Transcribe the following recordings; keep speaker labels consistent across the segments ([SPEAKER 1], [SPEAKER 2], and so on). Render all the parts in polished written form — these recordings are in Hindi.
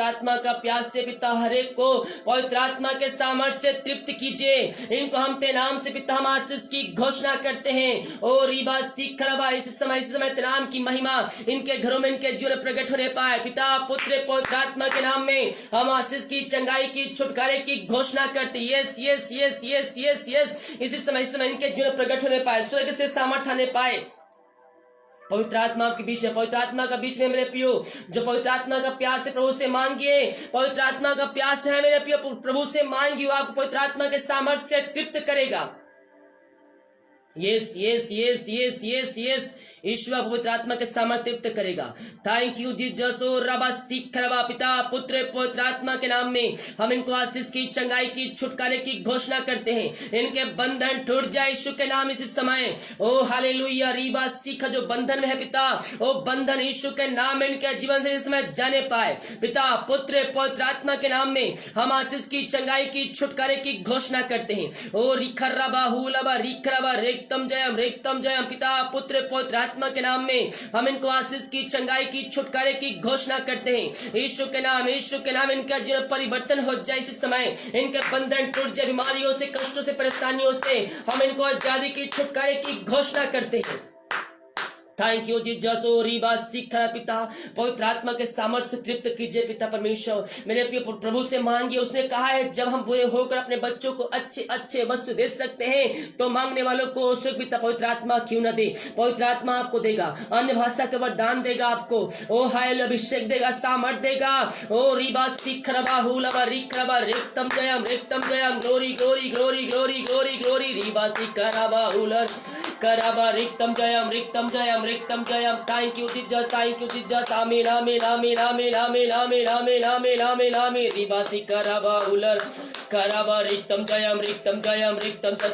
[SPEAKER 1] आत्मा का प्यास से पिता हरेक को पवित्र आत्मा के सामर्थ्य से तृप्त कीजिए। इनको हम ते नाम से पिता हम आशीष की घोषणा करते हैं। ओ रीबा सीख खरबा इस समय ते नाम की महिमा इनके घरों में इनके जीवन प्रकट होने पाए। पिता पुत्र पवित्र आत्मा के नाम में हम आशीष की, चंगाई की, छुटकारे की घोषणा करते। Yes yes yes yes yes yes इसी समय इनके जीवन प्रकट होने पाए, स्वर्ग से सामर्थ्य आने पाए। पवित्र आत्मा के बीच है, पवित्र आत्मा का बीच में मेरे पियो जो पवित्र आत्मा का प्यास है प्रभु से मांगिए। पवित्र आत्मा का प्यास है मेरे पियो, प्रभु से मांगिए, आपको पवित्र आत्मा के सामर्थ्य से तृप्त करेगा। Yes yes yes yes yes yes ईश्वर पवित्र आत्मा के सामर्थ्य तृप्त करेगा। Thank you Jesus. रबा सीख रबा पिता पुत्र पवित्र आत्मा के नाम में हम इनको आशीष की, चंगाई की, छुटकारे की घोषणा करते हैं। इनके बंधन टूट जाए यीशु के नाम इस समय। ओ हालेलुया। रीबा सीख जो बंधन में है पिता, ओ बंधन यीशु के नाम में इनके जीवन से इस समय जाने पाए। पिता पुत्र पवित्र आत्मा के नाम में हम आशीष की, चंगाई की, छुटकारे की घोषणा करते हैं। ओ रिखरबा हुलबा रिखरबा रेक्तम जयम पिता पुत्र पवित्र आत्मा के नाम में हम इनको आशीष की, चंगाई की, छुटकारे की घोषणा करते हैं। यीशु के नाम इनका जीवन परिवर्तन हो जाए इस समय। इनके बंधन टूट जाए, बीमारियों से, कष्टों से, परेशानियों से हम इनको आजादी की, छुटकारे की घोषणा करते हैं। Thank you Jesus. ओ रीबा सीख पिता पवित्र आत्मा के सामर्थ्य से तृप्त कीजिए पिता परमेश्वर। मेरे प्रिय प्रभु से मांगिए। उसने कहा है जब हम बुरे होकर अपने बच्चों को अच्छे अच्छे वस्तु दे सकते हैं तो मांगने वालों को स्वर्ग पिता पवित्र आत्मा क्यों न दे। पवित्र आत्मा आपको देगा, अन्य भाषा के वरदान देगा आपको। ओ हायल अभिषेक देगा, सामर्थ देगा। ओ रीबा सीख रबा हुलबा रिखरबा रेक्तम जयम glory glory glory glory glory glory रीबा सीख रबा हुलर करबा रिक्तम जयम थैंक यू जीसस। आमीन आमीन आमीन आमीन आमीन आमीन आमीन आमीन आमीन आमीन रिबासी करबा उलर करबा रिक्तम जयम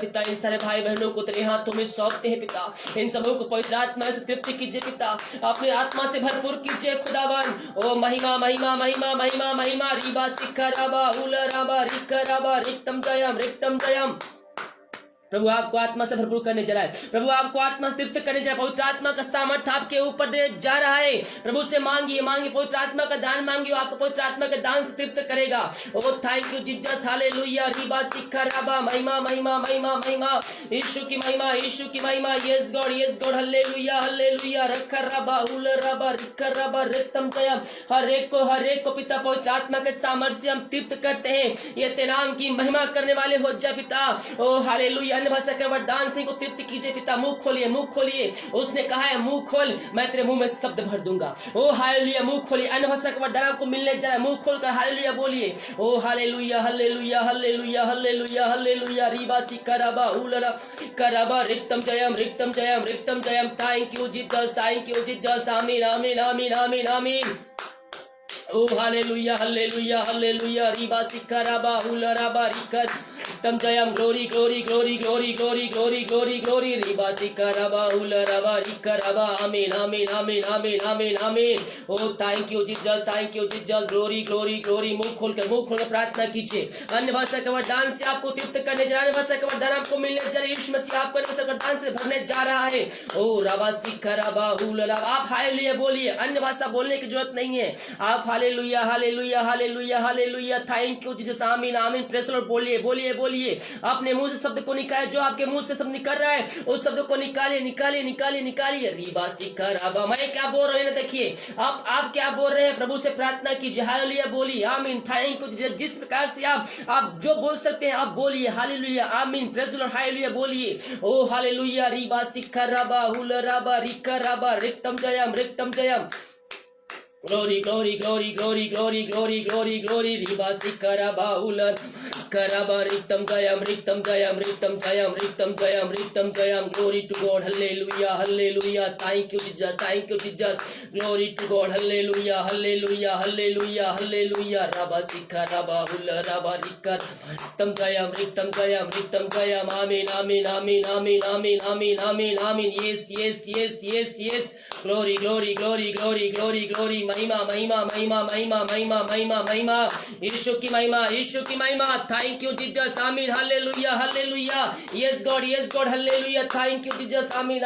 [SPEAKER 1] पिता इन सारे भाई बहनों को तेरे हाथों में सौंपते हैं पिता। इन सबों को पवित्र आत्मा से तृप्त कीजिए पिता, अपने आत्मा से भरपूर कीजिए खुदावन। ओ महिमा महिमा महिमा महिमा महिमा रिबासी करबा उलर रिकरबा रिक्तम जयम। प्रभु आपको आत्मा से भरपूर करने जा रहा है। प्रभु आपको आत्मा से तृप्त करने जा रहा है। पवित्र आत्मा का सामर्थ्य आपके ऊपर जा रहा है। प्रभु से मांगिए पवित्र आत्मा का दान मांगिए, आपको पवित्र आत्मा के दान से तृप्त करेगा। ओ थैंक यू जीसस। हालेलुया। रीबा सिखा रबा महिमा महिमा महिमा महिमा यीशु की महिमा। यस गॉड हालेलुया हालेलुया। रखर रबा उल रबा रिखर रबा रिक्तम जयम। हर एक को पिता पवित्र आत्मा के सामर्थ्य से हम तृप्त करते हैं। ये तेरे नाम की महिमा करने वाले हो जाए पिता। ओ हालेलुया। अन्य भाषा के वरदान से को तृप्त कीजिए पिता। मुंह खोलिए। उसने कहा है मुंह खोल, मैं तेरे मुंह में शब्द भर दूंगा। ओ हालेलुया। मुंह खोलिए, अन्य भाषा के वरदान आपको मिलने जा रहा है। मुंह खोलकर हालेलुया बोलिए। ओ हालेलुया हालेलुया हालेलुया हालेलुया हालेलुया। रीबासी करबा उलरा करबा रिक्तम जयम। Thank you Jesus. आमीन आमीन आमीन आमीन आमीन। ओ हालेलुया हालेलुया हालेलुया। रीबासी करबा उलरा रिकर तम जयम glory glory glory glory glory glory glory glory रिबासी करबा उलरबा रिकरबा। आमीन आमीन आमीन आमीन आमीन आमीन। ओ thank you Jesus. Glory glory glory. मुंह खोलकर प्रार्थना कीजिए। अन्य भाषा के वरदान से आपको तृप्त करने जा रहा है। भाषा के वरदान आपको मिलने जा रहा है। यीशु मसीह आपको अन्य वरदान से भरने जा रहा है। ओ रबासी करबा उलरबा। आप हालेलुया बोलिए, अन्य भाषा बोलने की जरूरत नहीं है। आप हालेलुया हालेलुया हालेलुया हालेलुया। Thank you Jesus. आमीन आमीन। प्रेज़ द लॉर्ड बोलिए। अपने मुंह से शब्द को निकाले, जो आपके मुंह से शब्द निकल रहा है उस शब्द को निकालिए। रीबा सिखरबा। मैं क्या बोल रहे हैं देखिए, आप क्या बोल रहे हैं। प्रभु से प्रार्थना कीजिए। हालेलुया बोलिए। आमीन। Thank you. जिस प्रकार से आप जो बोल सकते हैं आप बोलिए। हालेलुया आमीन। Praise the Lord. हालेलुया बोलिए। ओ हालेलुया। रीबा सिखरबा उलरबा रिकरबा रिक्तम जयम। Glory glory glory glory glory glory glory glory. रीबा सिखरबा उलर करबा रिक्तम जयम। Glory to God. हालेलुया। Thank you Jesus. Glory to God. हालेलुया। रबा सिखरबा उलरबा रिकर तम जयम। आमीन। यस। ग्लोरी महिमा यीशु की महिमा। Thank you Jesus. आमीन। हालेलुया। यस गॉड हालेलुया। Thank you Jesus. आमीन।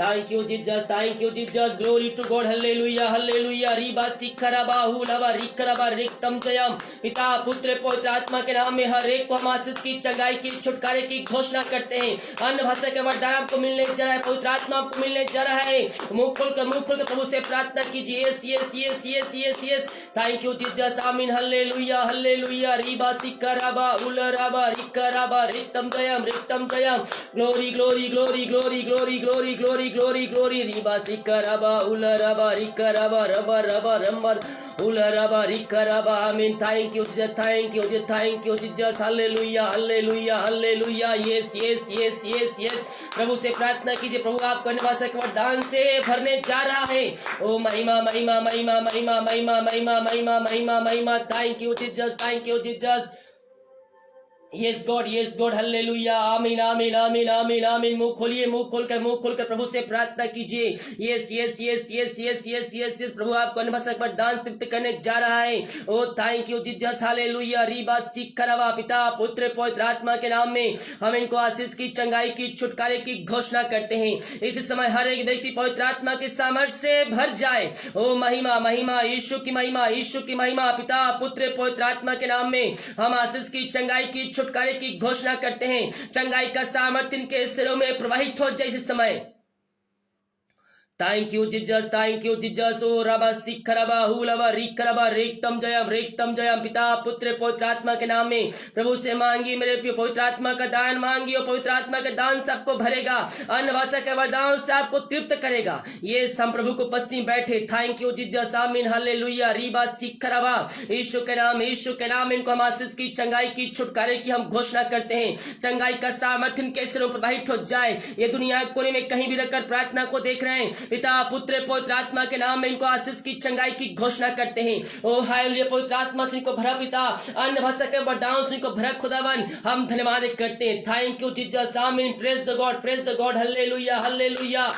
[SPEAKER 1] Thank you, Jesus. Thank you, Jesus. Glory to God. Hallelujah. Hallelujah. Riba सिखरबा हुलबा रिकरबा रिक्तम जयम। पिता पुत्र पवित्र आत्मा के नाम में हर एक को हम आशीष की, चंगाई की, छुटकारे की घोषणा करते हैं। अन्य भाषा के वरदान आपको मिलने जा रहा है, पवित्र आत्मा आपको मिलने जा रहा है। मुंह खोलकर प्रभु से प्रार्थना कीजिए। Yes yes yes yes yes yes. Thank you Jesus. आमीन। हालेलुया हालेलुया। रिबा सिखरबा हुलबा रिकरबा रिक्तम जयम रिक्तम जयम। Glory glory glory glory glory glory glory glory glory. रिबा सिखरबा हुलबा रिकरबा रबा रबा रम्बर हुलबा रिकरबा। आमीन। Thank you Jesus. Thank you Jesus. Thank you Jesus. हालेलुया हालेलुया हालेलुया। Yes yes yes yes yes. प्रभु से प्रार्थना कीजिए। प्रभु आपको अन्य भाषा के वरदान से भरने जा रहा है। ओ महिमा महिमा महिमा महिमा महिमा महिमा महिमा महिमा महिमा। Thank you Jesus. Thank you Jesus. Yes God hallelujah. आमीन आमीन आमीन आमीन आमीन। मुंह खोलकर प्रभु से प्रार्थना कीजिए। Yes yes yes yes yes yes yes yes. प्रभु आपको अन्य भाषा पर डांस तृप्त करने जा रहा है। ओ थैंक यू जीसस। हालेलुया। रिबा सिखरबा। पिता पुत्र पवित्र आत्मा के नाम में हम इनको आशीष की, चंगाई की, छुटकारे की घोषणा करते हैं। इस समय हर एक व्यक्ति पवित्र आत्मा के सामर्थ्य से भर जाए। ओ महिमा महिमा, यीशु की महिमा, यीशु की महिमा। पिता पुत्र पवित्र आत्मा के नाम में हम आशीष की, चंगाई की, छुटकारे की घोषणा करते हैं। चंगाई का सामर्थ्य इनके सिरों में प्रवाहित हो जाए इस समय। Thank you Jesus. Thank you Jesus. ओ रबा सिखरबा हुलबा रिकरबा रिक्तम जयम रिक्तम जयम। पिता पुत्र पवित्र आत्मा के नाम में प्रभु से मांगिए मेरे प्रिय, पवित्र आत्मा का दान मांगिए। पवित्र आत्मा का दान से आपको भरेगा, अन्य भाषा के वरदान से आपको तृप्त करेगा। ये हम प्रभु को उपस्थित बैठे। Thank you Jesus. आमीन हालेलुया। रिबा सिखरबा। यीशु के नाम, यीशु के नाम इनको हम आशीष की, चंगाई की, छुटकारे की हम घोषणा करते हैं। चंगाई का सामर्थ्य इनके सिरों प्रवाहित हो जाए। ये दुनिया कोने में कहीं भी रहकर प्रार्थना को देख रहे हैं, पिता पुत्र पवित्र आत्मा के नाम में इनको आशीष की, चंगाई की घोषणा करते हैं। ओ हालेलुया। पवित्र आत्मा से इनको भरा पिता, अन्य भाषा के वरदान से इनको भरा खुदावन, हम धन्यवाद करते हैं। Thank you Jesus. आमीन। Praise the God, praise the God. हालेलुया हालेलुया।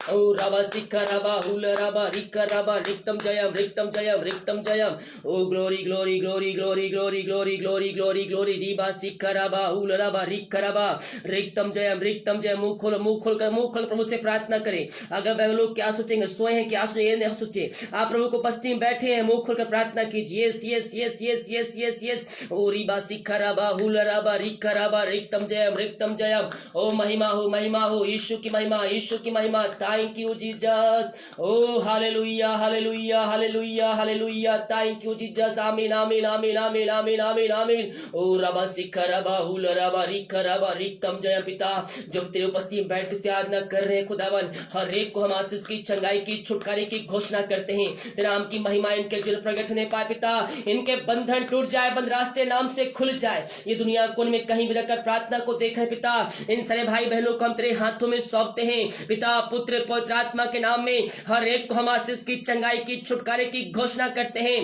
[SPEAKER 1] ओ रबा सिखरबा हुलबा रिकरबा रिक्तम जयम रिक्तम जयम रिक्तम जयम। ओ glory glory glory glory glory glory glory glory glory. रिबा सिखरबा हुलबा रिकरबा रिक्तम जयम रिक्तम जयम। मुंह खोल प्रभु से प्रार्थना करें। अगर वह लोग क्या सोचेंगे, सोए हैं क्या सोए, ये नहीं सोचे। आप प्रभु को उपस्थित बैठे हैं, मुंह खोलकर प्रार्थना कीजिए। Yes yes yes yes yes yes yes. ओ रिबा सिखरबा हुलबा रिकरबा रिक्तम जयम जयम। ओ महिमा हो यीशु की महिमा, यीशु की महिमा। Thank you Jesus. Oh hallelujah hallelujah hallelujah hallelujah. Thank you Jesus. Amen amen amen amen amen amen amen. Oh रबा सिखरबा हुलबा रिकरबा रिक्तम जय। पिता जो तेरे उपस्थित बैठ के आराधना कर रहे हैं खुदावन, हर एक को हम आशीष की, चंगाई की, छुटकारे की घोषणा करते हैं। तेरे नाम की महिमा इनके जीवन प्रकट होने पाए। पिता इनके बंधन टूट जाए, बंद रास्ते नाम से खुल जाए। ये दुनिया कोन में कहीं भी रहकर प्रार्थना को देख रहे पिता, इन सारे भाई बहनों को हम तेरे हाथों में सौंपते हैं। पिता पुत्र पवित्र आत्मा के नाम में हर एक को हम आशीष की, चंगाई की, छुटकारे की घोषणा करते हैं।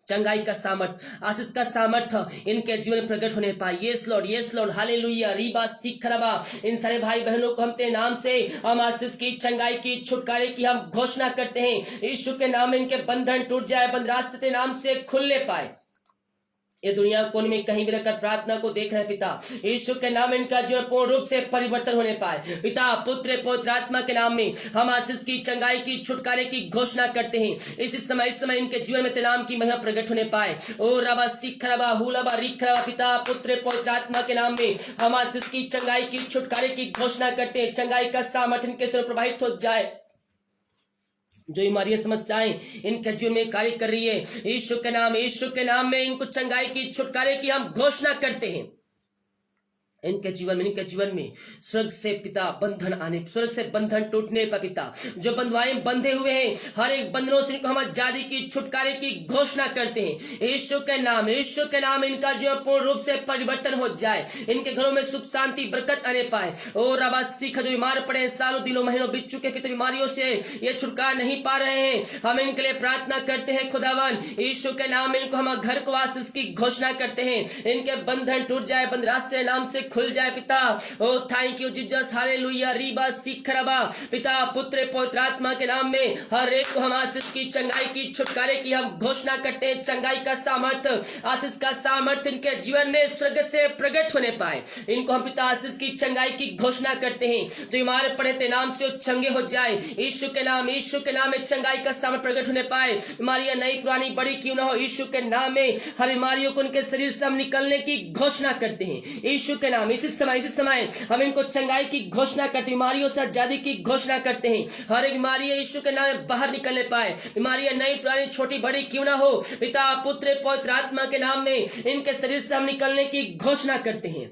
[SPEAKER 1] चंगाई का सामर्थ, आशीष का सामर्थ इनके जीवन में प्रकट होने पाए। यस लॉर्ड हालेलुया। रिबा सिखरबा। इन सारे भाई बहनों को हम तेरे नाम से हम आशीष की, चंगाई की, छुटकारे की हम घोषणा करते हैं। यीशु के नाम में इनके बंधन टूट जाए, बंद रास्ते तेरे नाम से खुलने पाए। ये दुनिया कोने में कहीं भी रहकर प्रार्थना को देख रहे हैं पिता, यीशु के नाम में इनका जीवन पूर्ण रूप से परिवर्तन होने पाए। पिता पुत्र पवित्र आत्मा के नाम में हम आशीष की, चंगाई की, छुटकारे की घोषणा करते हैं। इस समय इनके जीवन में तेरे नाम की महिमा प्रकट होने पाए। ओ रबा सिखरबा हुलबा रिकरबा। पिता पुत्र पवित्र आत्मा के नाम में हम आशीष की, चंगाई की, छुटकारे की घोषणा करते हैं। चंगाई का सामर्थ्य इनके सिर प्रवाहित हो जाए। जो बीमारियां, समस्याएं इनके जीवन में कार्य कर रही है, यीशु के नाम में इनको चंगाई की, छुटकारे की हम घोषणा करते हैं। इनके जीवन में स्वर्ग से पिता बंधन आने, स्वर्ग से बंधन टूटने पर पिता जो बंधुआएं बंधे हुए हैं, हर एक बंधनों से इनको हम आजादी की, छुटकारे की घोषणा करते हैं। यीशु के नाम इनका जीवन पूर्ण रूप से परिवर्तन हो जाए। इनके घरों में सुख शांति बरकत आने पाए। और रबा सिख जो बीमार पड़े हैं, सालों दिनों महीनों बीत चुके पिता, बीमारियों से ये छुटकारा नहीं पा रहे हैं, हम इनके लिए प्रार्थना करते हैं खुदावन। यीशु के नाम में इनको हम घर को आशीष की घोषणा करते हैं। इनके बंधन टूट जाए, बंद रास्ते नाम से खुल जाए पिता। ओ थैंक यू जीसस, हालेलुया। रीबा सिखरबा पिता, पुत्र पवित्र आत्मा के नाम में हर एक को हम आशीष की, चंगाई की, छुटकारे की हम घोषणा करते हैं। चंगाई का सामर्थ्य, आशीष का सामर्थ्य इनके जीवन में स्वर्ग से प्रकट होने पाए। इनको हम पिता आशीष की, चंगाई की घोषणा करते हैं। जो बीमार पड़े ते नाम से चंगे हो जाए, यीशु के नाम में चंगाई का सामर्थ्य प्रकट होने पाए। बीमारियां नई पुरानी बड़ी क्यों ना हो, यीशु के नाम में हर बीमारियों को उनके शरीर से हम निकलने की घोषणा करते हैं। यीशु के नाम इसी समय हम इनको चंगाई की घोषणा करते हैं, बीमारियों से आजादी की घोषणा करते हैं। हर एक बीमारी यीशु के नाम में बाहर निकलने पाए। बीमारियां नई पुरानी छोटी बड़ी क्यों ना हो, पिता पुत्र पवित्र आत्मा के नाम में इनके शरीर से हम निकलने की घोषणा करते हैं।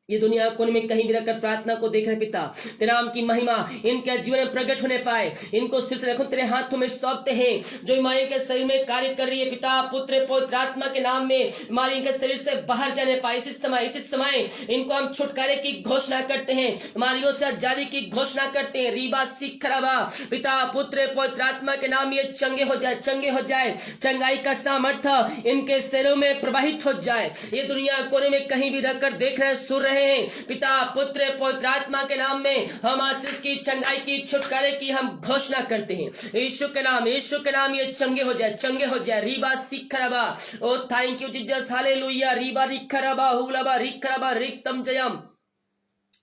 [SPEAKER 1] ये दुनिया कोने में कहीं भी रहकर प्रार्थना को देख रहे पिता, तेरे नाम की महिमा इनके जीवन में प्रकट होने पाए। इनको सिर से रखो तेरे हाथों में सौंपते हैं। जो बीमारी के शरीर में कार्य कर रही है पिता पुत्र पवित्र आत्मा के नाम में, बीमारी इनके शरीर से बाहर जाने पाए। इसी समय इनको हम छुटकारे की घोषणा करते हैं, बीमारियों से आजादी की घोषणा करते हैं। रीबा सिखरबा पिता पुत्र पवित्र आत्मा के नाम ये चंगे हो जाए। चंगाई का सामर्थ्य इनके शरीरों में प्रवाहित हो जाए। ये दुनिया कोने में कहीं भी रहकर देख रहे, सुन रहे हैं, पिता पुत्र पवित्र आत्मा के नाम में हम आशीष की, चंगाई की, छुटकारे की हम घोषणा करते हैं। यीशु के नाम ये चंगे हो जाए। रीबा सिखरबा, ओ थैंक यू जीसस, हालेलुया। रीबा रिखरबा हुलबा रिखरबा रिक्तम जयम।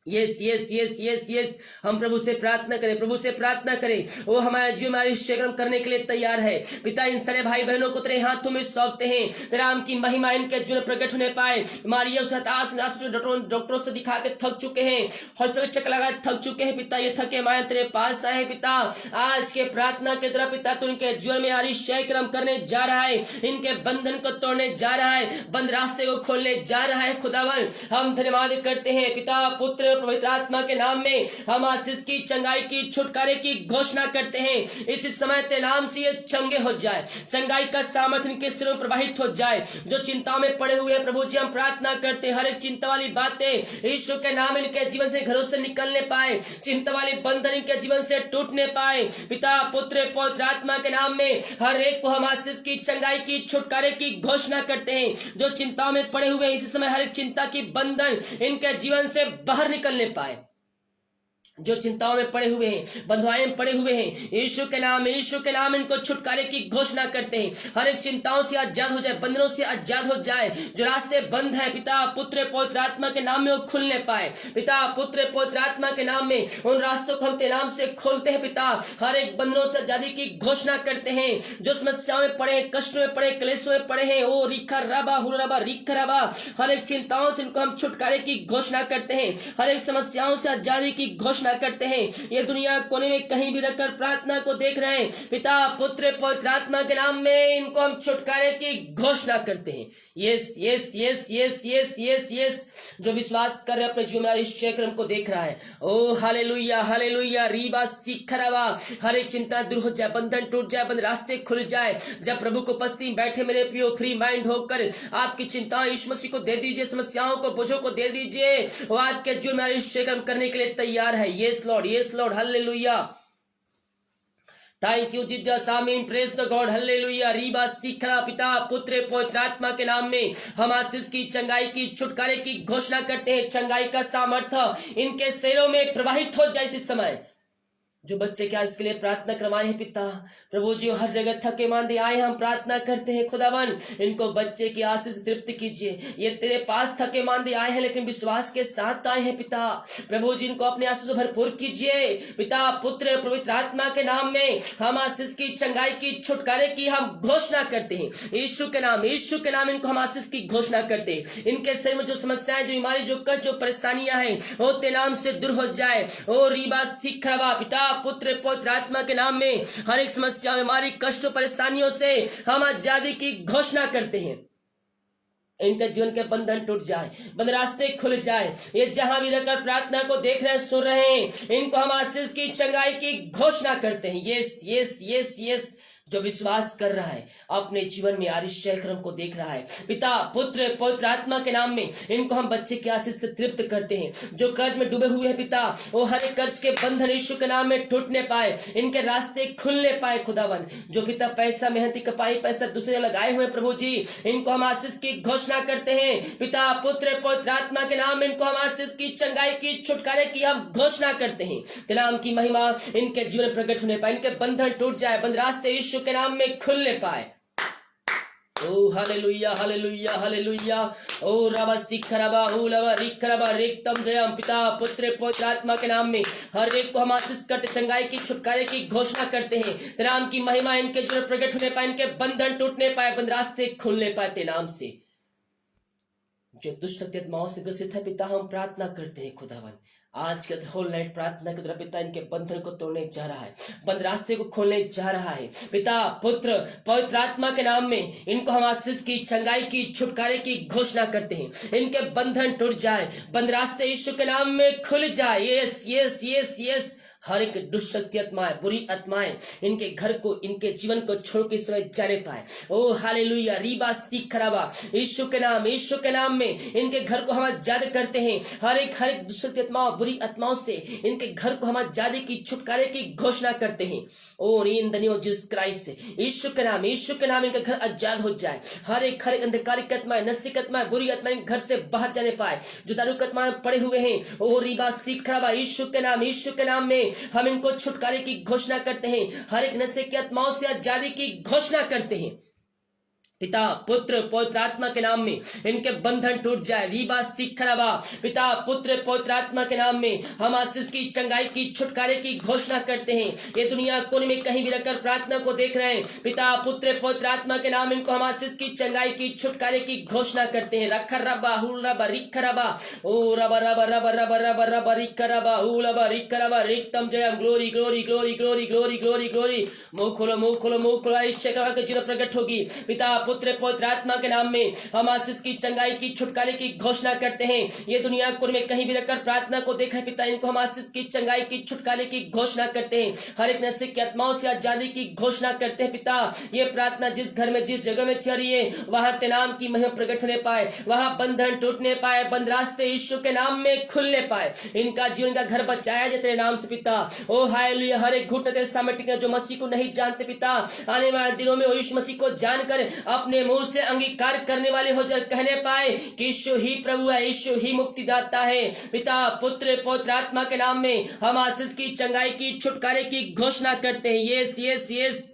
[SPEAKER 1] यस हम प्रभु से प्रार्थना करें। वो हमारे जीवन में अभिषेक करने के लिए तैयार है। पिता इन सारे भाई बहनों को तेरे हाथों में सौंपते हैं। तेरे नाम की महिमा इनके जीवन में प्रकट होने पाए। बीमारियों से डॉक्टरों से दिखा के थक चुके हैं, हॉस्पिटल चक्कर लगा थक चुके हैं पिता, ये थके माए तेरे पास आए पिता। आज के प्रार्थना के द्वारा पिता तू इनके जीवन में अभिषेक करने जा रहा है, इनके बंधन को तोड़ने जा रहा है, बंद रास्ते को खोलने जा रहा है। खुदावन हम धन्यवाद करते हैं पिता पुत्र पवित्र आत्मा के नाम में हम आशीष की, चंगाई की, छुटकारे की घोषणा करते हैं। इसी समय तेरे नाम से ये चंगे हो जाए। चंगाई का सामर्थ्य इनके सिरों में प्रवाहित हो जाए। जो चिंताओं में पड़े हुए हैं प्रभु जी हम प्रार्थना करते हैं, हर एक चिंता वाली बातें यीशु के नाम इनके जीवन से, घरों से निकलने पाए। चिंता वाली बंधन इनके जीवन से टूटने पाए। पिता पुत्र पवित्र आत्मा के नाम में हर एक को हम आशीष की, चंगाई की, छुटकारे की घोषणा करते हैं। जो चिंताओं में पड़े हुए हैं इसी समय हर एक चिंता की बंधन इनके जीवन से बाहर निकलने पाए। जो चिंताओं में पड़े हुए हैं, बंधुआएं में पड़े हुए हैं, यीशु के नाम इनको छुटकारे की घोषणा करते हैं। हर एक चिंताओं से आजाद हो जाए, बंधनों से आजाद हो जाए। जो रास्ते बंद है पिता पुत्र पवित्र आत्मा के नाम में वो खुलने पाए। पिता पुत्र पवित्र आत्मा के नाम में उन रास्तों को हम तेरे नाम से खोलते हैं पिता। हर एक बंधनों से आजादी की घोषणा करते हैं। जो समस्याओं में पड़े, कष्टों में पड़े, क्लेशों में पड़े हैं, ओ रिखरबा हुरबा रिखरबा, हर एक चिंताओं से इनको हम छुटकारे की घोषणा करते हैं। हर एक समस्याओं से आजादी की घोषणा करते हैं। ये दुनिया कोने में कहीं भी रहकर प्रार्थना को देख रहे हैं, पिता पुत्र पवित्र आत्मा के नाम में इनको हम छुटकारे की घोषणा करते हैं। Yes yes yes yes yes yes yes जो विश्वास कर रहे अपने जीवन में इस कार्यक्रम को देख रहा है, ओ हालेलुया हालेलुया। रीबा सिखरबा, हर एक चिंता दूर हो जाए, बंधन टूट जाए, बंद रास्ते खुल जाए। जब प्रभु को उपस्थिति में बैठे मेरे प्रियो, फ्री माइंड होकर आपकी चिंताएं यीशु मसीह को दे दीजिए, समस्याओं को, बोझों को दे दीजिए। वो आपके जीवन में इस कार्यक्रम करने के लिए तैयार है। यस लॉर्ड हालेलुया। थैंक यू जीसस, आमीन, प्रेज द गॉड, हालेलुया। रीबा सिखरा, पिता पुत्र पवित्र आत्मा के नाम में हम आशीष की, चंगाई की, छुटकारे की घोषणा करते हैं। चंगाई का सामर्थ्य इनके शरीरों में प्रवाहित हो जाए। इस समय जो बच्चे क्या इसके लिए प्रार्थना करवाए हैं पिता, प्रभु जी हर जगह थके मांदे आए, हम प्रार्थना करते हैं खुदावन इनको बच्चे की आशीष तृप्त कीजिए। ये तेरे पास थके मांदे आए हैं लेकिन विश्वास के साथ आए हैं पिता, प्रभु जी इनको अपने आशीष से भरपूर कीजिए। पिता पुत्र पवित्र आत्मा के नाम में हम आशीष की, चंगाई की, छुटकारे की हम घोषणा करते हैं। यीशु के नाम इनको हम आशीष की घोषणा करते हैं। इनके शरीर में जो समस्याएं, जो बीमारी, जो कष्ट, जो परेशानियां हैं वो तेरे नाम से दूर हो जाए। ओ रीबा सिखरबा, पिता पुत्र पवित्र आत्मा के नाम में हर एक समस्या, बीमारी, कष्ट, परेशानियों से हम आजादी की घोषणा करते हैं। इनके जीवन के बंधन टूट जाए, बंद रास्ते खुल जाए। ये जहां भी रहकर प्रार्थना को देख रहे हैं, सुन रहे हैं, इनको हम आशीष की, चंगाई की घोषणा करते हैं। यस यस यस यस जो विश्वास कर रहा है अपने जीवन में आश्चर्य क्रम को देख रहा है। पिता पुत्र पवित्र आत्मा के नाम में इनको हम बच्चे की आशीष से तृप्त करते हैं। जो कर्ज में डूबे हुए हैं पिता, वो हर एक कर्ज के बंधन यीशु के नाम में टूटने पाए, इनके रास्ते खुलने पाए खुदावन। जो पिता पैसा मेहनती कपाई पैसा दूसरे लगाए हुए प्रभु जी, इनको हम आशीष की घोषणा करते हैं। पिता पुत्र पवित्र आत्मा के नाम में इनको हम आशीष की, चंगाई की, छुटकारे की हम घोषणा करते हैं। के नाम की महिमा इनके जीवन में प्रकट होने पाए, इनके बंधन टूट जाए, बंद रास्ते यीशु के नाम में खुलने पाए। ओ हालेलुया हालेलुया हालेलुया। ओ रबा सिखरबा हुलबा रिखरबा रिक्तम जयम। पिता पुत्र पवित्र आत्मा के नाम में हर एक को हम आशीष करते, चंगाई की, छुटकारे की घोषणा करते हैं। तेरे नाम की महिमा इनके जीवन में प्रकट होने पाए, इनके बंधन टूटने पाए, बंद रास्ते खुलने पाए तेरे नाम से। जो दुष्ट शक्ति आत्माओं से ग्रसित है पिता, हम प्रार्थना करते हैं खुदावन, आज के होल नाइट प्रार्थना के द्वारा पिता इनके बंधन को तोड़ने जा रहा है, बंद रास्ते को खोलने जा रहा है। पिता पुत्र पवित्र आत्मा के नाम में इनको हम आशीष की, चंगाई की, छुटकारे की घोषणा करते हैं। इनके बंधन टूट जाए, बंद रास्ते यीशु के नाम में खुल जाए। Yes yes yes yes. हर एक दुष्ट शक्ति आत्माएं, बुरी आत्माएं इनके घर को, इनके जीवन को छोड़ के समय जाने पाए। ओ हालेलुया रीबा सीख खराबा। यीशु के नाम में इनके घर को हम आजाद करते हैं। हर एक दुष्ट शक्ति आत्माओं, बुरी आत्माओं से इनके घर को हम आजादी की, छुटकारे की घोषणा करते हैं। ओ in the name of Jesus Christ, यीशु के नाम इनका घर आजाद हो जाए। हर एक अंधकारिक आत्माएं, नस्सिक आत्माएं, बुरी आत्माएं घर से बाहर जाने पाए। जो दारू की आत्माएं पड़े हुए हैं, ओ रीबा सीख खराबा, यीशु के नाम में हम इनको छुटकारे की घोषणा करते हैं। हर एक नशे की आत्माओं से आजादी की घोषणा करते हैं। पिता पुत्र पवित्र आत्मा के नाम में इनके बंधन टूट जाए। रीबा सीख खराबा। पिता पुत्र पवित्र आत्मा के नाम में हम आशीष की, चंगाई की, छुटकारे की घोषणा करते हैं। ये दुनिया कोने में कहीं भी रहकर प्रार्थना को देख रहे हैं, पिता पुत्र पवित्र आत्मा के नाम इनको हम आशीष की, चंगाई की, छुटकारे की घोषणा करते हैं। रखर रबा हुल रबा रिख रबा। ओ रबा रबा रबा रबा रबा रबा रिख रबा हुल रबा रिख रबा रिक्तम जयम। Glory glory glory glory glory glory glory. मुंह खोलो मुंह खोलो मुंह खोलो। इस जगह के जीवन प्रकट होगी। पिता पुत्र पवित्र आत्मा के नाम में हम आशीष की, चंगाई की, छुटकारे की घोषणा करते हैं। ये दुनिया कोने में कहीं भी रहकर प्रार्थना को देख रहे पिता, इनको हम आशीष की, चंगाई की, छुटकारे की घोषणा करते हैं। हर एक नशे की आत्माओं से आजादी की घोषणा करते हैं। पिता ये प्रार्थना जिस घर में, जिस जगह में चल रही है, वहां तेरे नाम की महिमा प्रकट होने पाए, वहां बंधन टूटने पाए, बंद रास्ते यीशु के नाम में खुलने पाए। इनका जीवन का घर बचाया जाए तेरे नाम से पिता। ओ हालेलुया। हर एक घुटने तेरे सामने टिके जो मसीह को नहीं जानते पिता, आने वाले दिनों में यीशु मसीह को जानकर अपने मुंह से अंगीकार करने वाले हो जाए, कहने पाए कि यीशु ही प्रभु है, यीशु ही मुक्तिदाता है। पिता पुत्र पवित्र आत्मा के नाम में हम आशीष की, चंगाई की, छुटकारे की घोषणा करते हैं। Yes yes yes.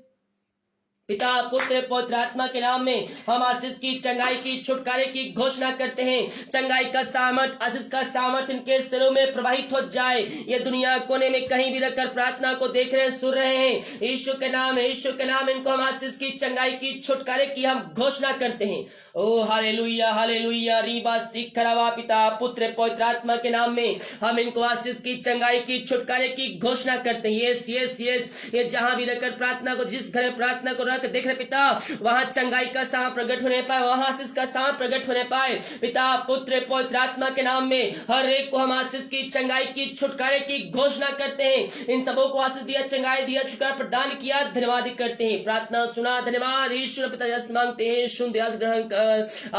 [SPEAKER 1] पिता पुत्र पवित्र आत्मा के नाम में हम आशीष की, चंगाई की, छुटकारे की घोषणा करते हैं। चंगाई का सामर्थ, आशीष का सामर्थ इनके सिरों में प्रवाहित हो जाए। ये दुनिया कोने में कहीं भी रहकर प्रार्थना को देख रहे हैं, सुन रहे हैं, यीशु के नाम इनको हम आशीष की, चंगाई की, छुटकारे की हम घोषणा करते हैं। ओ हालेलुया हालेलुया रीबा सीख खराबा। पिता पुत्र पवित्र आत्मा के नाम में हम इनको आशीष की, चंगाई की, छुटकारे की घोषणा करते हैं। Yes yes yes. ये जहां भी रहकर प्रार्थना को, जिस घर में प्रार्थना को देख रहे पिता, वहां चंगाई का सामर्थ प्रकट होने पाए, वहां आशीष का सामर्थ प्रकट होने पाए। पिता पुत्र पवित्र आत्मा के नाम में हर एक को हम आशीष की, चंगाई की, छुटकारे की घोषणा करते हैं। इन सबों को आशीष दिया, चंगाई दिया, छुटकारा प्रदान किया, धन्यवाद करते हैं। प्रार्थना सुना, धन्यवाद। ईश्वर पिता यस मांगते हैं, सुन ग्रहण कर।